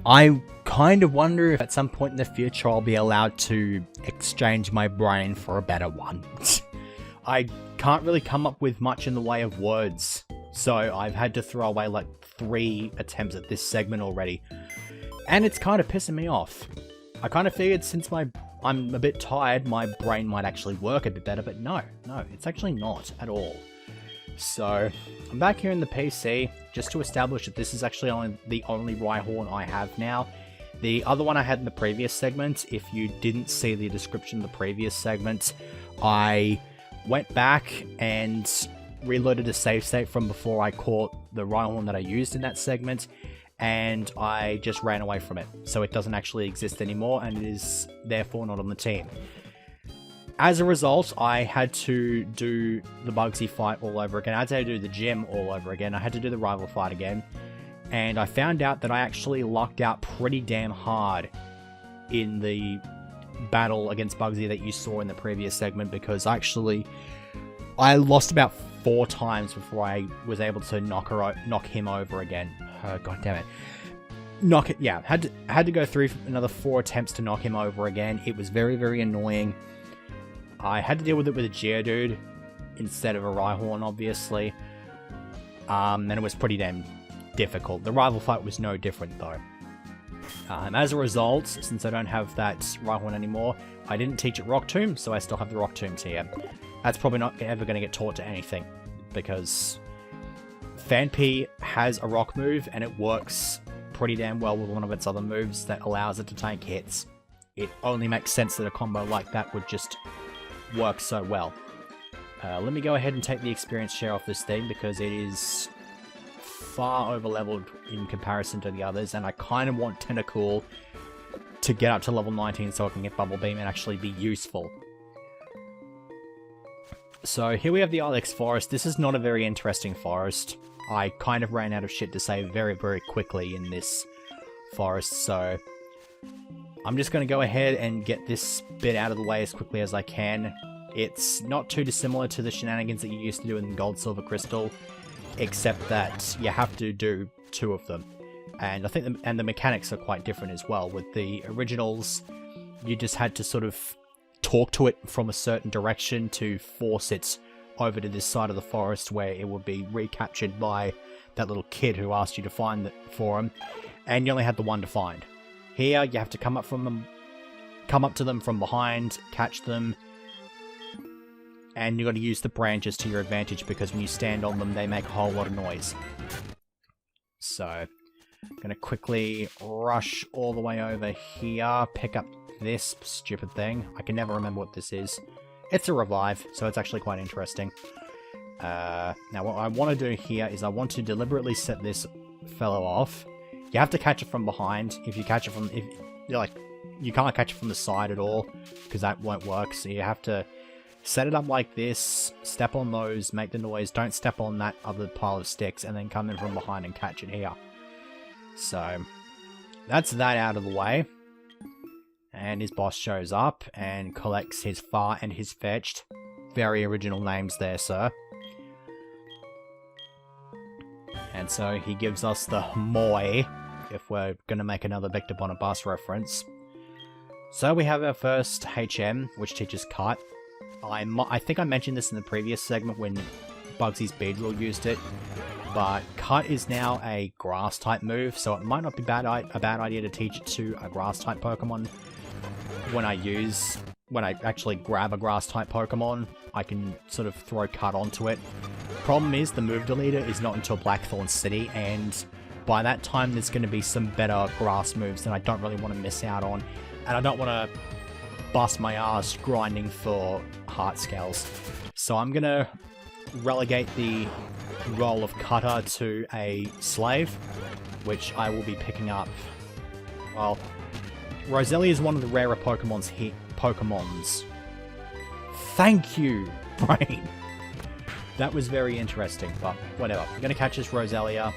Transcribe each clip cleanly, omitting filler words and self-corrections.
I kind of wonder if at some point in the future I'll be allowed to exchange my brain for a better one. I can't really come up with much in the way of words, so I've had to throw away like 3 attempts at this segment already, and it's kind of pissing me off. I kind of figured since I'm a bit tired, my brain might actually work a bit better, but no, it's actually not at all. So, I'm back here in the PC, just to establish that this is actually the only Rhyhorn I have now. The other one I had in the previous segment, if you didn't see the description of the previous segment, I went back and reloaded a save state from before I caught the Rhyhorn that I used in that segment, and I just ran away from it. So it doesn't actually exist anymore, and it is therefore not on the team. As a result, I had to do the Bugsy fight all over again. I had to do the gym all over again. I had to do the rival fight again. And I found out that I actually lucked out pretty damn hard in the battle against Bugsy that you saw in the previous segment, because I lost about 4 times before I was able to knock him over again. God damn it. Had to go through another 4 attempts to knock him over again. It was very, very annoying. I had to deal with it with a Geodude instead of a Rhyhorn, obviously. And it was pretty damn difficult. The rival fight was no different, though. As a result, since I don't have that Rhyhorn anymore, I didn't teach at Rock Tomb, so I still have the Rock Tombs here. That's probably not ever going to get taught to anything, because Phanpy has a rock move, and it works pretty damn well with one of its other moves that allows it to take hits. It only makes sense that a combo like that would just work so well. Let me go ahead and take the experience share off this thing, because it is far over leveled in comparison to the others, and I kind of want Tentacool to get up to level 19 so I can get Bubble Beam and actually be useful. So here we have the Ilex Forest. This is not a very interesting forest. I kind of ran out of shit to say very, very quickly in this forest, so I'm just going to go ahead and get this bit out of the way as quickly as I can. It's not too dissimilar to the shenanigans that you used to do in Gold, Silver, Crystal, except that you have to do 2 of them. And I think the mechanics are quite different as well. With the originals, you just had to sort of talk to it from a certain direction to force it over to this side of the forest, where it would be recaptured by that little kid who asked you to find it for him, and you only had the one to find. Here, you have to come up to them from behind, catch them, and you got to use the branches to your advantage, because when you stand on them, they make a whole lot of noise. So, I'm going to quickly rush all the way over here, pick up this stupid thing. I can never remember what this is. It's a revive, so it's actually quite interesting. Now, what I want to do here is I want to deliberately set this fellow off. You have to catch it from behind. If you catch it from... you can't catch it from the side at all, because that won't work. So you have to set it up like this, step on those, make the noise, don't step on that other pile of sticks, and then come in from behind and catch it here. So, that's that out of the way. And his boss shows up and collects his Far and his Fetched. Very original names there, sir. And so he gives us the Moi, if we're going to make another Victor Bonabus reference. So we have our first HM, which teaches Cut. I think I mentioned this in the previous segment when Bugsy's Beedrill used it, but Cut is now a Grass-type move, so it might not be a bad idea to teach it to a Grass-type Pokemon. When I actually grab a Grass-type Pokemon, I can sort of throw Cut onto it. Problem is, the move deleter is not until Blackthorn City, and by that time there's going to be some better Grass moves that I don't really want to miss out on, and I don't want to bust my ass grinding for Heart Scales. So I'm going to relegate the role of Cutter to a Slave, which I will be picking up. Well, Roselia is one of the rarer Pokemons here. Thank you, Brain! That was very interesting, but whatever. I'm going to catch this Roselia,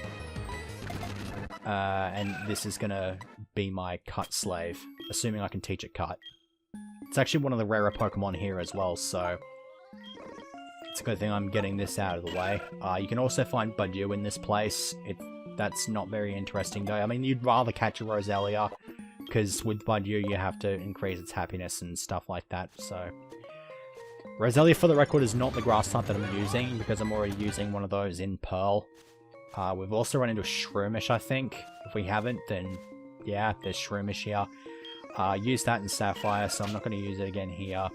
and this is going to be my Cut Slave, assuming I can teach it Cut. It's actually one of the rarer Pokemon here as well, so it's a good thing I'm getting this out of the way. You can also find Budew in this place. That's not very interesting, though. I mean, you'd rather catch a Roselia, because with Baidu you have to increase its happiness and stuff like that, so... Roselia, for the record, is not the grass type that I'm using, because I'm already using one of those in Pearl. We've also run into Shroomish, I think. If we haven't, then yeah, there's Shroomish here. Use that in Sapphire, so I'm not going to use it again here.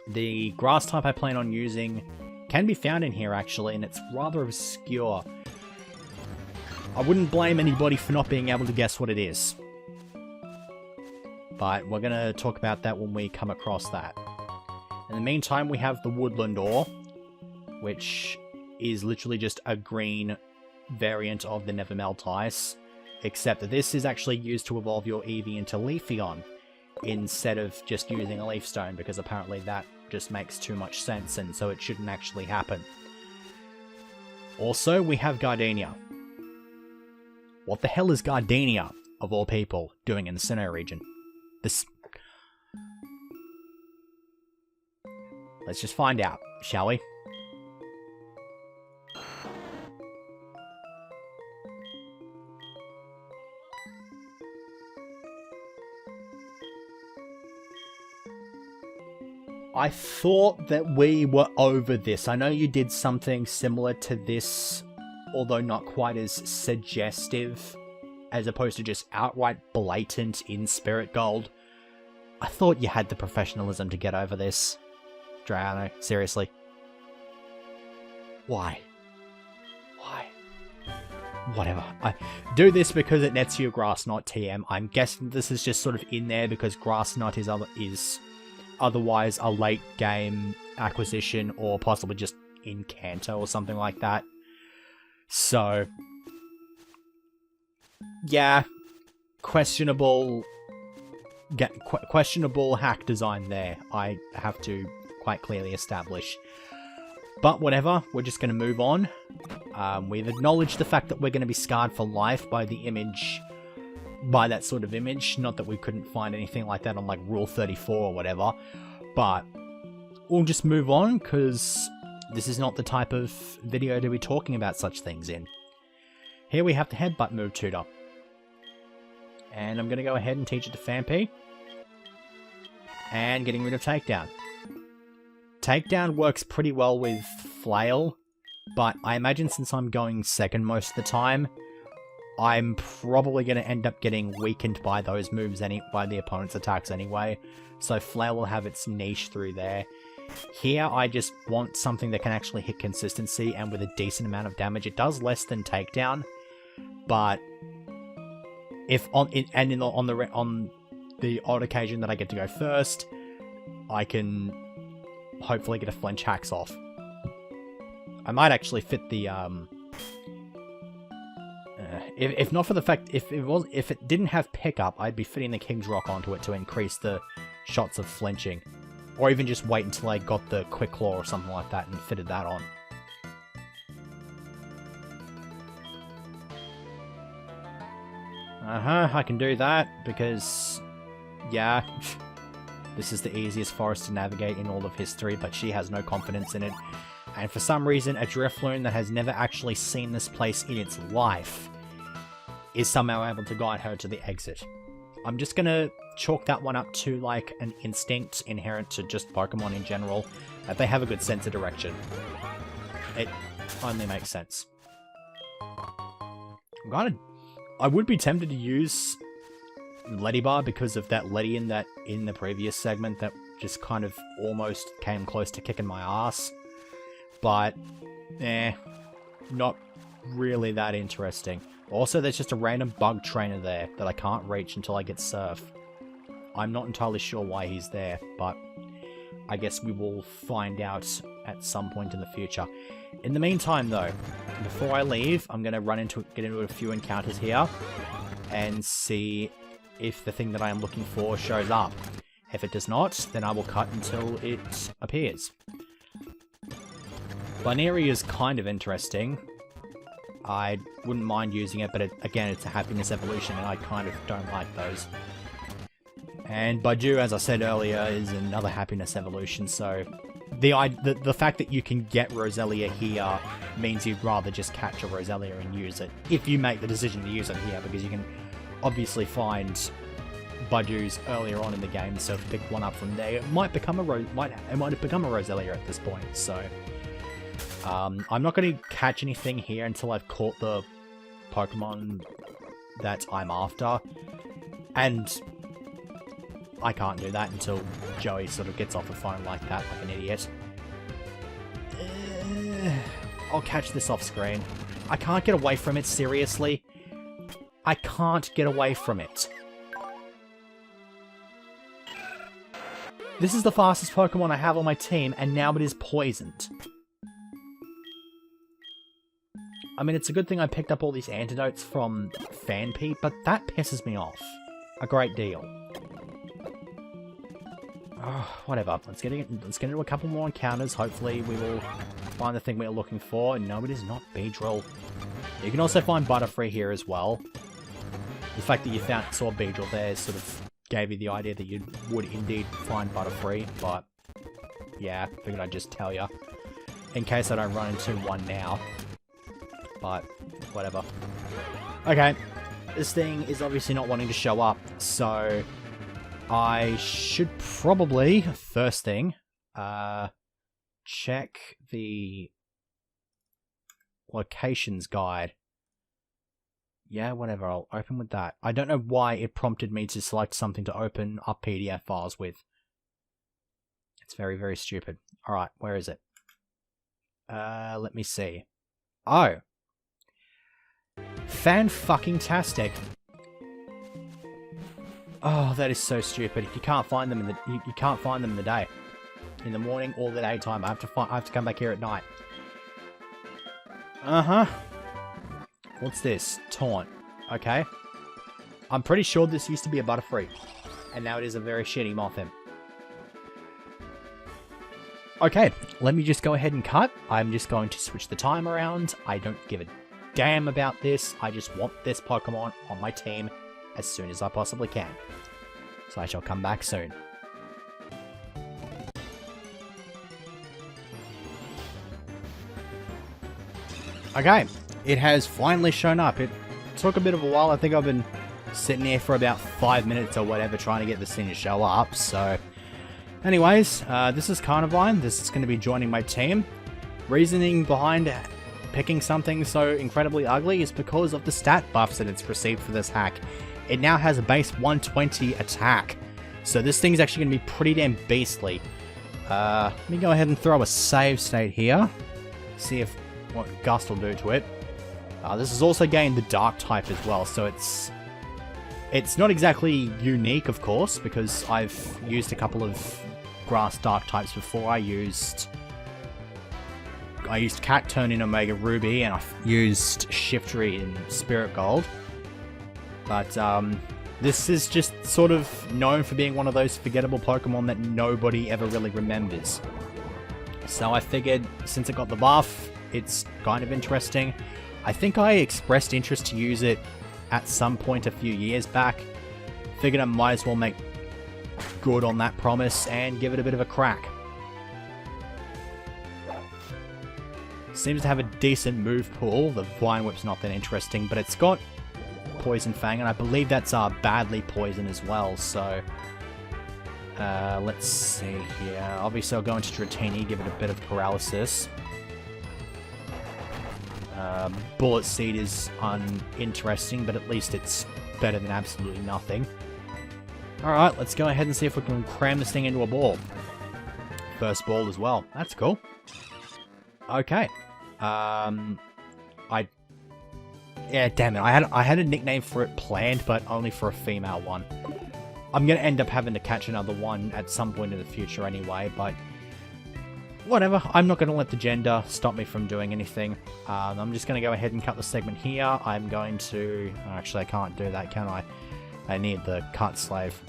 The grass type I plan on using can be found in here, actually, and it's rather obscure. I wouldn't blame anybody for not being able to guess what it is. But we're going to talk about that when we come across that. In the meantime, we have the Woodland Ore, which is literally just a green variant of the Nevermelt Ice, except that this is actually used to evolve your Eevee into Leafeon, instead of just using a Leaf Stone, because apparently that just makes too much sense, and so it shouldn't actually happen. Also, we have Gardenia. What the hell is Gardenia, of all people, doing in the Sinnoh region? This... Let's just find out, shall we? I thought that we were over this. I know you did something similar to this, although not quite as suggestive, as opposed to just outright blatant in Spirit Gold. I thought you had the professionalism to get over this. Drano, seriously. Why? Why? Whatever. I do this because it nets you grass, not TM. I'm guessing this is just sort of in there because grass nut is otherwise a late game acquisition, or possibly just in Kanto or something like that. So, yeah, questionable hack design there. I have to quite clearly establish. But whatever, we're just going to move on. We've acknowledged the fact that we're going to be scarred for life by the image, by that sort of image. Not that we couldn't find anything like that on like Rule 34 or whatever, but we'll just move on because this is not the type of video to be talking about such things in. Here we have the headbutt move tutor. And I'm going to go ahead and teach it to Phanpy. And getting rid of Takedown. Takedown works pretty well with Flail, but I imagine since I'm going second most of the time, I'm probably going to end up getting weakened by those moves, by the opponent's attacks anyway, so Flail will have its niche through there. Here, I just want something that can actually hit consistency and with a decent amount of damage. It does less than Takedown, but if on the odd occasion that I get to go first, I can hopefully get a flinch hacks off. I might actually fit the if not for the fact if it didn't have pickup, I'd be fitting the King's Rock onto it to increase the shots of flinching, or even just wait until I got the Quick Claw or something like that and fitted that on. I can do that because, yeah, this is the easiest forest to navigate in all of history, but she has no confidence in it. And for some reason, a Drifloon that has never actually seen this place in its life is somehow able to guide her to the exit. I'm just gonna chalk that one up to like an instinct inherent to just Pokemon in general, that they have a good sense of direction. It only makes sense. I would be tempted to use Leddybar because of that Ledian that in the previous segment that just kind of almost came close to kicking my ass. But, not really that interesting. Also, there's just a random bug trainer there that I can't reach until I get Surf. I'm not entirely sure why he's there, but I guess we will find out at some point in the future. In the meantime, though, before I leave, I'm going to get into a few encounters here and see if the thing that I am looking for shows up. If it does not, then I will cut until it appears. Binary is kind of interesting. I wouldn't mind using it, but again, it's a happiness evolution, and I kind of don't like those. And Baidu, as I said earlier, is another happiness evolution, so the fact that you can get Roselia here means you'd rather just catch a Roselia and use it, if you make the decision to use it here, because you can obviously find Budus earlier on in the game, so if you pick one up from there, it might become a Roselia at this point, so... I'm not going to catch anything here until I've caught the Pokemon that I'm after, and I can't do that until Joey sort of gets off the phone like that, like an idiot. I'll catch this off screen. I can't get away from it, seriously. I can't get away from it. This is the fastest Pokemon I have on my team, and now it is poisoned. I mean, it's a good thing I picked up all these antidotes from Fanpy, but that pisses me off a great deal. Oh, whatever. Let's get into a couple more encounters. Hopefully we will find the thing we're looking for. No, it is not Beedrill. You can also find Butterfree here as well. The fact that you saw Beedrill there sort of gave you the idea that you would indeed find Butterfree, but yeah, figured I'd just tell you in case I don't run into one now. But whatever. Okay, this thing is obviously not wanting to show up, so I should probably, first thing, check the locations guide. Yeah, whatever, I'll open with that. I don't know why it prompted me to select something to open up PDF files with. It's very, very stupid. Alright, where is it? Let me see. Oh. Fan-fucking-tastic. Oh, that is so stupid. You can't find them in the you can't find them in the day, in the morning or the daytime. I have to come back here at night. What's this? Taunt. Okay. I'm pretty sure this used to be a Butterfree, and now it is a very shitty Mothim. Okay, let me just go ahead and cut. I'm just going to switch the time around. I don't give a damn about this. I just want this Pokemon on my team as soon as I possibly can. So I shall come back soon. Okay, it has finally shown up. It took a bit of a while. I think I've been sitting here for about 5 minutes or whatever trying to get this thing to show up. So anyways, this is Carnivine. This is going to be joining my team. Reasoning behind picking something so incredibly ugly is because of the stat buffs that it's received for this hack. It now has a base 120 attack, so this thing's actually going to be pretty damn beastly. Let me go ahead and throw a save state here, see if what Gust will do to it. This has also gained the Dark type as well, so it's not exactly unique, of course, because I've used a couple of Grass Dark types before. I used Cacturne in Omega Ruby, and I've used Shiftry in Spirit Gold. But this is just sort of known for being one of those forgettable Pokemon that nobody ever really remembers. So I figured, since it got the buff, it's kind of interesting. I think I expressed interest to use it at some point a few years back. Figured I might as well make good on that promise and give it a bit of a crack. Seems to have a decent move pool. The Vine Whip's not that interesting, but it's got Poison Fang, and I believe that's badly poison as well, so let's see here. Obviously I'll go into Dratini, give it a bit of paralysis. Bullet Seed is uninteresting, but at least it's better than absolutely nothing. Alright, let's go ahead and see if we can cram this thing into a ball. First ball as well. That's cool. Okay. Yeah, damn it. I had a nickname for it planned, but only for a female one. I'm gonna end up having to catch another one at some point in the future anyway, but whatever. I'm not gonna let the gender stop me from doing anything. I'm just gonna go ahead and cut the segment here. I'm going to... Actually, I can't do that, can I? I need the cut slave.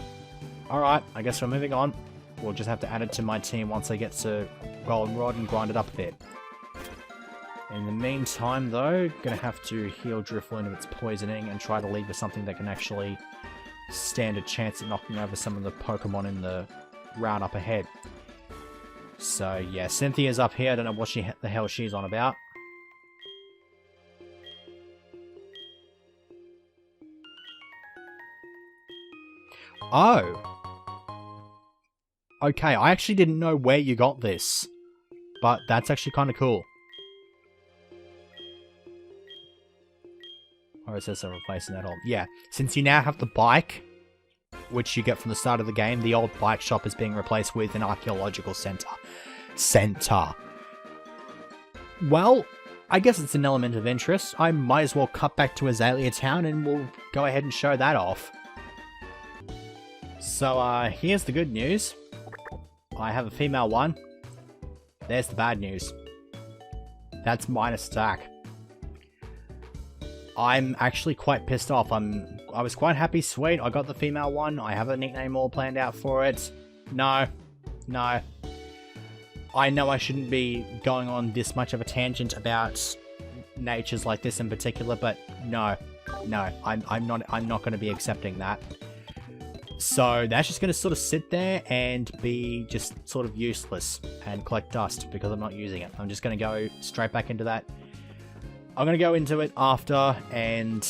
Alright, I guess we're moving on. We'll just have to add it to my team once I get to Goldenrod and grind it up a bit. In the meantime, though, gonna have to heal Drifloon of its poisoning and try to lead with something that can actually stand a chance at knocking over some of the Pokemon in the route up ahead. So, yeah, Cynthia's up here. I don't know what the hell she's on about. Oh. Okay, I actually didn't know where you got this. But that's actually kind of cool. Or is this a replacing that old? Yeah, since you now have the bike, which you get from the start of the game, the old bike shop is being replaced with an archaeological center. Well, I guess it's an element of interest. I might as well cut back to Azalea Town and we'll go ahead and show that off. So, here's the good news. I have a female one. There's the bad news. That's minus attack. I'm actually quite pissed off. I was quite happy, sweet, I got the female one. I have a nickname all planned out for it. No. I know I shouldn't be going on this much of a tangent about natures like this in particular, but no, I'm not going to be accepting that. So that's just going to sort of sit there and be just sort of useless and collect dust because I'm not using it. I'm just going to go straight back into that. I'm going to go into it after and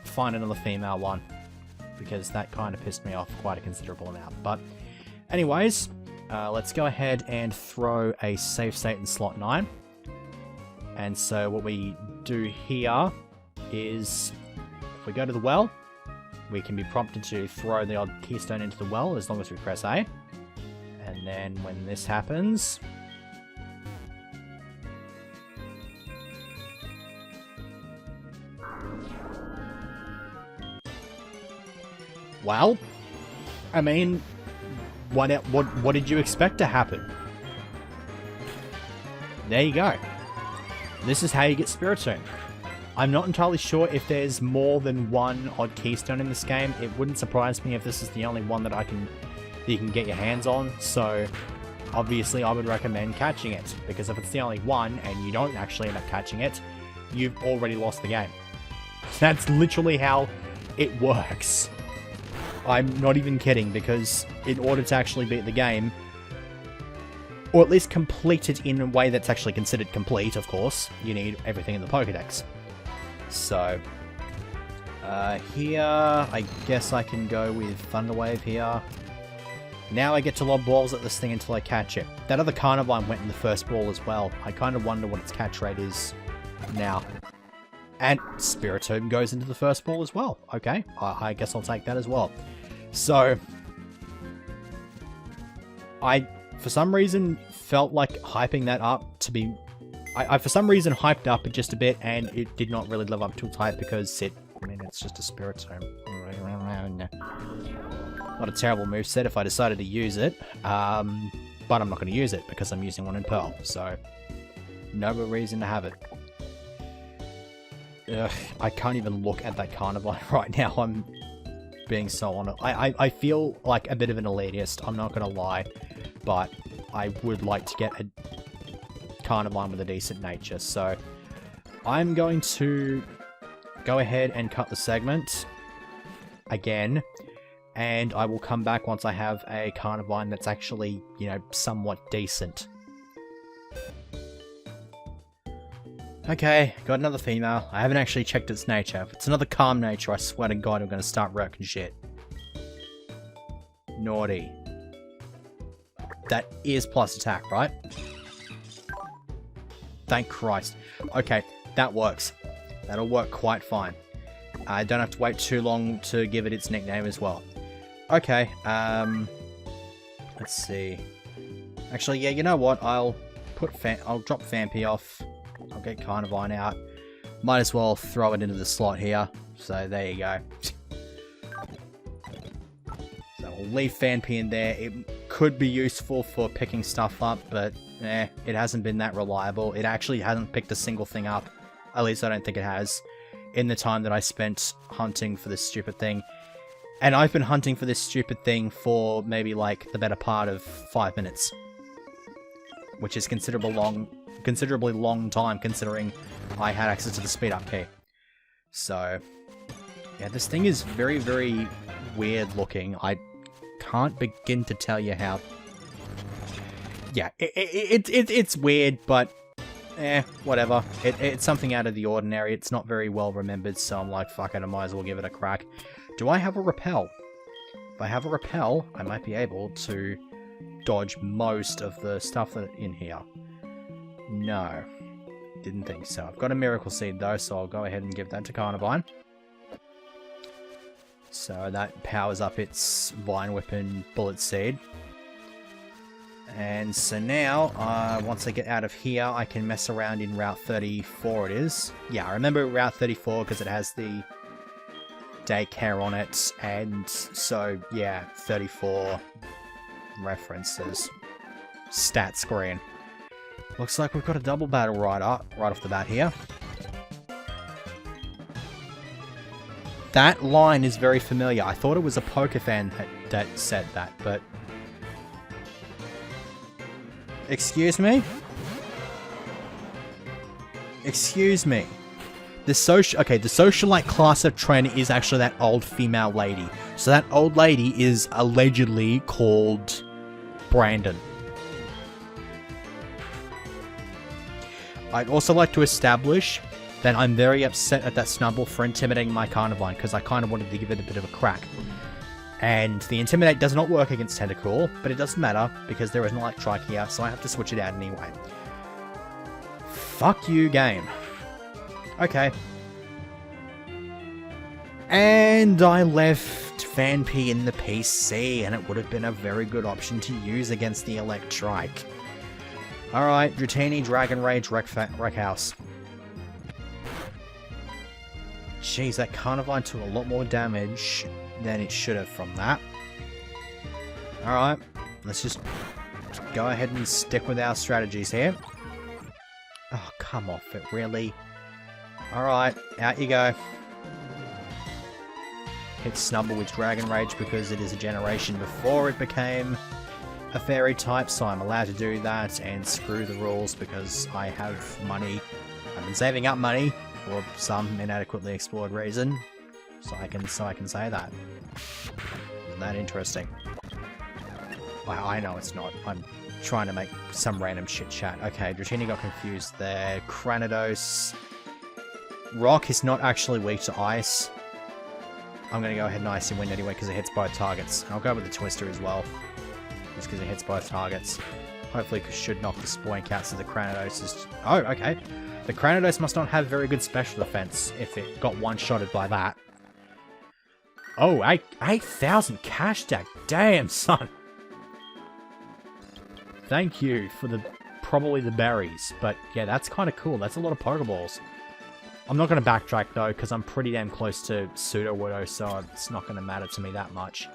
find another female one because that kind of pissed me off quite a considerable amount. But anyways, let's go ahead and throw a save state in slot 9. And so what we do here is if we go to the well, we can be prompted to throw the odd keystone into the well as long as we press A. And then when this happens, well, I mean, what did you expect to happen? There you go. This is how you get Spirit Tomb. I'm not entirely sure if there's more than one odd keystone in this game. It wouldn't surprise me if this is the only one that you can get your hands on. So obviously I would recommend catching it, because if it's the only one and you don't actually end up catching it, you've already lost the game. That's literally how it works. I'm not even kidding, because in order to actually beat the game, or at least complete it in a way that's actually considered complete, of course, you need everything in the Pokédex. So, here, I guess I can go with Thunder Wave here. Now I get to lob balls at this thing until I catch it. That other Carnivine went in the first ball as well. I kind of wonder what its catch rate is now. And Spiritomb goes into the first ball as well. Okay, I guess I'll take that as well. So, I, for some reason, felt like hyping that up to be... I for some reason hyped up it just a bit, and it did not really live up to its hype because it's just a Spiritomb. Not a terrible moveset if I decided to use it, but I'm not going to use it because I'm using one in Pearl, so no reason to have it. Ugh, I can't even look at that Carnivine right now. I'm being so on it. I feel like a bit of an elitist, I'm not going to lie, but I would like to get a Carnivine with a decent nature, so I'm going to go ahead and cut the segment again, and I will come back once I have a Carnivine that's actually, you know, somewhat decent. Okay, got another female. I haven't actually checked its nature. If it's another calm nature, I swear to God, I'm going to start wrecking shit. Naughty. That is plus attack, right? Thank Christ. Okay, that works. That'll work quite fine. I don't have to wait too long to give it its nickname as well. Okay, let's see. Actually, yeah, you know what? I'll drop Phanpy off. I'll get Carnivine out. Might as well throw it into the slot here. So there you go. So we'll leave Phanpy in there. It could be useful for picking stuff up, but it hasn't been that reliable. It actually hasn't picked a single thing up. At least I don't think it has. In the time that I spent hunting for this stupid thing. And I've been hunting for this stupid thing for maybe like the better part of 5 minutes. Which is considerably long time considering I had access to the speed up key. So, yeah, this thing is very, very weird looking. I can't begin to tell you how Yeah, it's weird, but whatever. It's something out of the ordinary. It's not very well remembered, so I'm like, fuck it, I might as well give it a crack. Do I have a repel? If I have a repel, I might be able to dodge most of the stuff that's in here. No. Didn't think so. I've got a Miracle Seed though, so I'll go ahead and give that to Carnivine. So that powers up its Vine Whip and Bullet Seed. And so now, once I get out of here, I can mess around in Route 34 it is. Yeah, I remember Route 34 because it has the daycare on it, and so, yeah, 34 references. Stat screen. Looks like we've got a double battle right off the bat here. That line is very familiar. I thought it was a poker fan that said that, but... Excuse me? Excuse me. The socialite class of trainer is actually that old female lady. So that old lady is allegedly called Brandon. I'd also like to establish that I'm very upset at that Snubble for intimidating my Carnivine, because I kind of wanted to give it a bit of a crack. And the Intimidate does not work against Tentacool, but it doesn't matter, because there is an Electrike here, so I have to switch it out anyway. Fuck you, game. Okay. And I left Fanpy in the PC, and it would have been a very good option to use against the Electrike. Alright, Dratini, Dragon Rage, Wreck House. Jeez, that Carnivine took a lot more damage than it should have from that. Alright, let's just go ahead and stick with our strategies here. Oh, come off it, really? Alright, out you go. Hit Snubble with Dragon Rage because it is a generation before it became a fairy type, so I'm allowed to do that, and screw the rules because I have money. I've been saving up money for some inadequately explored reason, so I can say that. Isn't that interesting? I know it's not. I'm trying to make some random shit chat. Okay, Dratini got confused there. Cranidos. Rock is not actually weak to ice. I'm going to go ahead and Icy Wind anyway because it hits both targets. I'll go with the Twister as well, just because it hits both targets. Hopefully it should knock the Spoink out, so the Cranidos is... Oh, okay. The Cranidos must not have very good special defense if it got one-shotted by that. Oh, 8,000 cash stack. Damn, son. Thank you for probably the berries. But yeah, that's kind of cool. That's a lot of Pokeballs. I'm not going to backtrack though, because I'm pretty damn close to Sudowoodo, so it's not going to matter to me that much.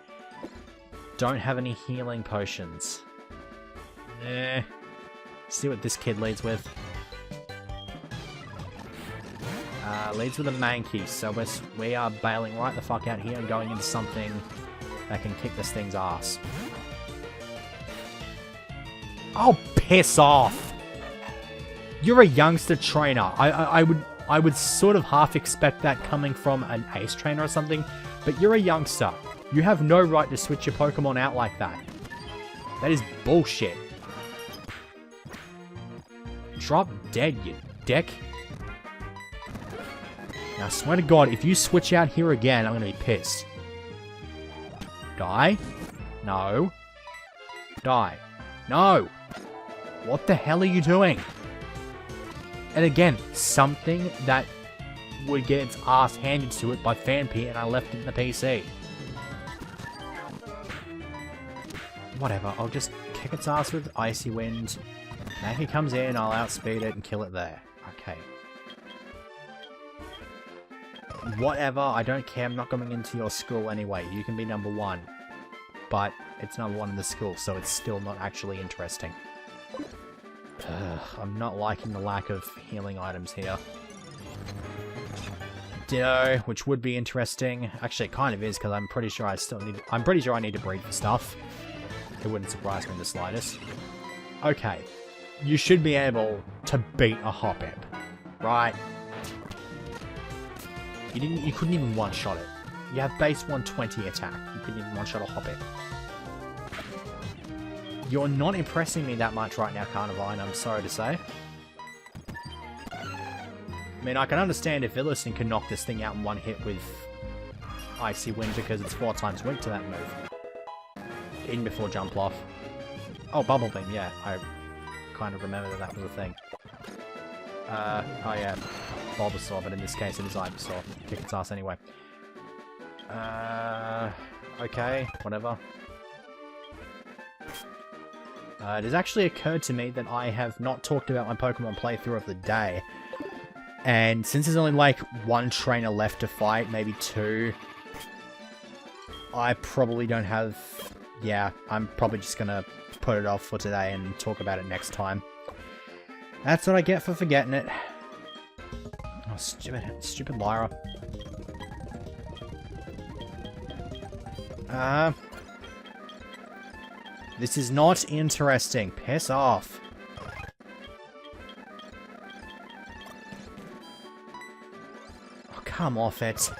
Don't have any healing potions. See what this kid leads with. Leads with a Mankey, so we are bailing right the fuck out here and going into something that can kick this thing's ass. Oh, piss off! You're a youngster trainer. I would sort of half expect that coming from an ace trainer or something, but you're a youngster. You have no right to switch your Pokemon out like that. That is bullshit. Drop dead, you dick. Now, I swear to God, if you switch out here again, I'm gonna be pissed. Die? No. Die. No! What the hell are you doing? And again, something that would get its ass handed to it by Fanpy, and I left it in the PC. Whatever, I'll just kick its ass with Icy Wind. Now if he comes in, I'll outspeed it and kill it there. Okay. Whatever, I don't care, I'm not coming into your school anyway. You can be number 1. But it's number 1 in the school, so it's still not actually interesting. I'm not liking the lack of healing items here. Ditto, which would be interesting. Actually, it kind of is, because I'm pretty sure I need to breed for stuff. It wouldn't surprise me in the slightest. Okay. You should be able to beat a Hoppip, right? You couldn't even one-shot it. You have base 120 attack. You couldn't even one-shot a Hoppip. You're not impressing me that much right now, Carnivine, I'm sorry to say. I mean, I can understand if Illusion can knock this thing out in one hit with Icy Wind because it's 4 times weak to that move. In before Jump Off. Oh, Bubble Beam, yeah. I kind of remember that that was a thing. Oh yeah, Bulbasaur, but in this case it is Ivysaur. Kick its ass anyway. Okay, whatever. It has actually occurred to me that I have not talked about my Pokemon playthrough of the day. And since there's only like 1 trainer left to fight, maybe 2, I probably don't have... Yeah, I'm probably just gonna put it off for today and talk about it next time. That's what I get for forgetting it. Oh, stupid Lyra. This is not interesting. Piss off. Oh, come off it.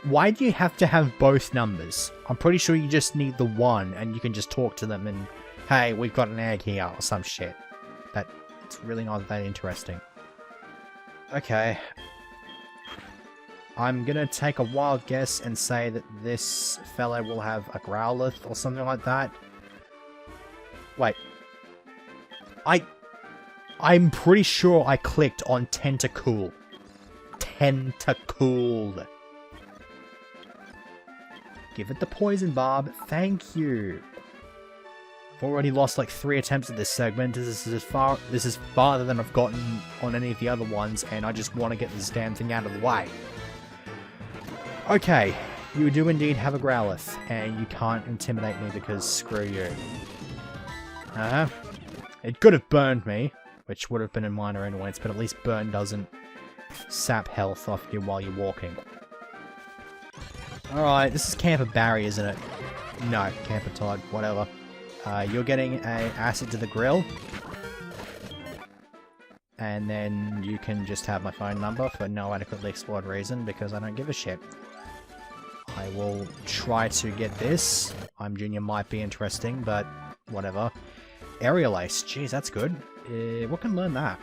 Why do you have to have both numbers? I'm pretty sure you just need the one and you can just talk to them and, hey, we've got an egg here or some shit. That's really not that interesting. Okay. I'm gonna take a wild guess and say that this fellow will have a Growlithe or something like that. Wait. I'm pretty sure I clicked on Tentacool. Tentacool. Give it the Poison Barb. Thank you. I've already lost like 3 attempts at this segment. This is farther than I've gotten on any of the other ones, and I just want to get this damn thing out of the way. Okay, you do indeed have a Growlithe, and you can't intimidate me because screw you. It could have burned me, which would have been a minor annoyance, but at least burn doesn't sap health off you while you're walking. Alright, this is Camper Barry, isn't it? No, Camper Todd, whatever. You're getting a Acid to the Grill. And then you can just have my phone number for no adequately explored reason, because I don't give a shit. I will try to get this. I'm Junior might be interesting, but whatever. Aerial Ace, jeez, that's good. What can learn that?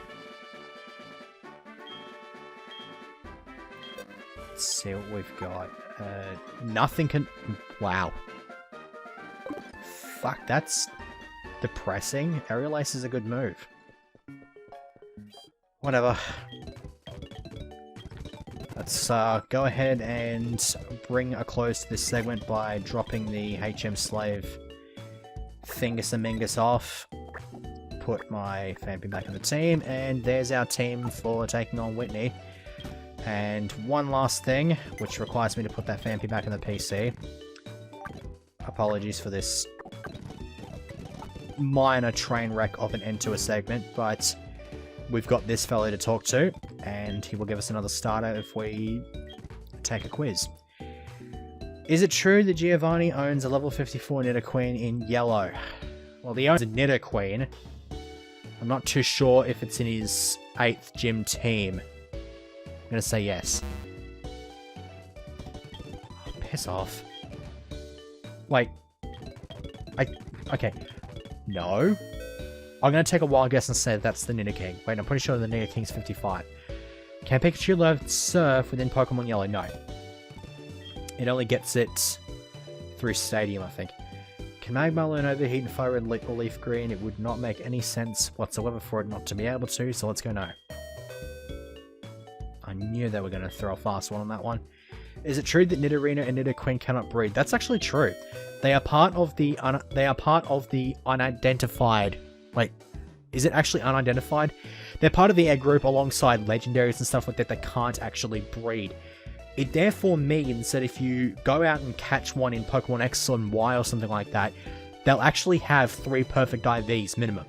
Let's see what we've got. Nothing can... Wow. Fuck, that's depressing. Aerial Ace is a good move. Whatever. Let's go ahead and bring a close to this segment by dropping the HM Slave Thingus-a-Mingus off. Put my Phanpy back in the team, and there's our team for taking on Whitney. And one last thing, which requires me to put that Phanpy back in the PC. Apologies for this minor train wreck of an end to a segment, but we've got this fellow to talk to, and he will give us another starter if we take a quiz. Is it true that Giovanni owns a level 54 Nidoqueen in yellow? Well, he owns a Nidoqueen. I'm not too sure if it's in his 8th gym team. I'm gonna say yes. Oh, piss off. Wait. Okay. No. I'm gonna take a wild guess and say that's the Nidoking. Wait, I'm pretty sure the Nidoking's 55. Can Pikachu learn Surf within Pokemon Yellow? No. It only gets it through Stadium, I think. Can Magmar learn Overheat and Fire Red or Leaf Green? It would not make any sense whatsoever for it not to be able to, so let's go no. I knew they were going to throw a fast one on that one. Is it true that Nidorino and Nidoqueen cannot breed? That's actually true. They are part of the unidentified. Wait, is it actually unidentified? They're part of the egg group alongside legendaries and stuff like that that can't actually breed. It therefore means that if you go out and catch one in Pokemon X and Y or something like that, they'll actually have 3 perfect IVs minimum.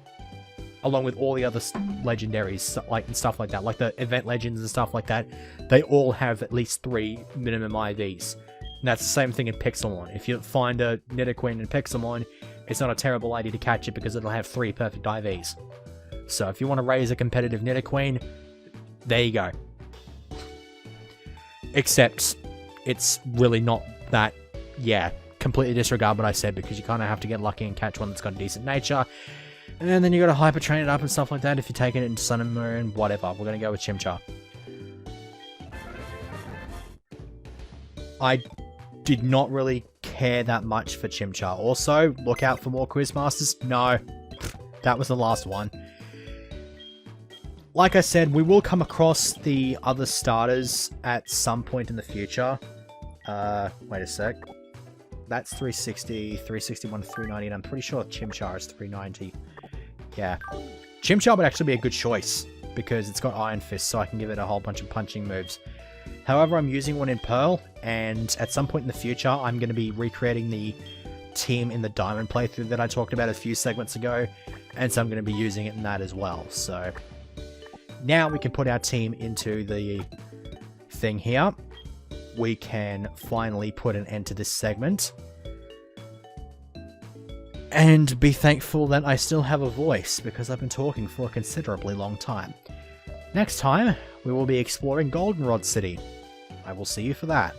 Along with all the other legendaries and stuff like that, like the event legends and stuff like that, they all have at least 3 minimum IVs. And that's the same thing in Pixelmon. If you find a Nidoqueen in Pixelmon, it's not a terrible idea to catch it because it'll have 3 perfect IVs. So if you want to raise a competitive Nidoqueen, there you go. Except, it's really not that, yeah, completely disregard what I said because you kind of have to get lucky and catch one that's got a decent nature. And then you got to hyper train it up and stuff like that if you're taking it into Sun and Moon, whatever. We're going to go with Chimchar. I did not really care that much for Chimchar. Also, look out for more Quizmasters. No, that was the last one. Like I said, we will come across the other starters at some point in the future. Wait a sec. That's 360, 361, 390, and I'm pretty sure Chimchar is 390. Yeah. Chimchar would actually be a good choice because it's got Iron Fist, so I can give it a whole bunch of punching moves. However, I'm using one in Pearl, and at some point in the future, I'm going to be recreating the team in the Diamond playthrough that I talked about a few segments ago, and so I'm going to be using it in that as well. So now we can put our team into the thing here. We can finally put an end to this segment. And be thankful that I still have a voice, because I've been talking for a considerably long time. Next time, we will be exploring Goldenrod City. I will see you for that.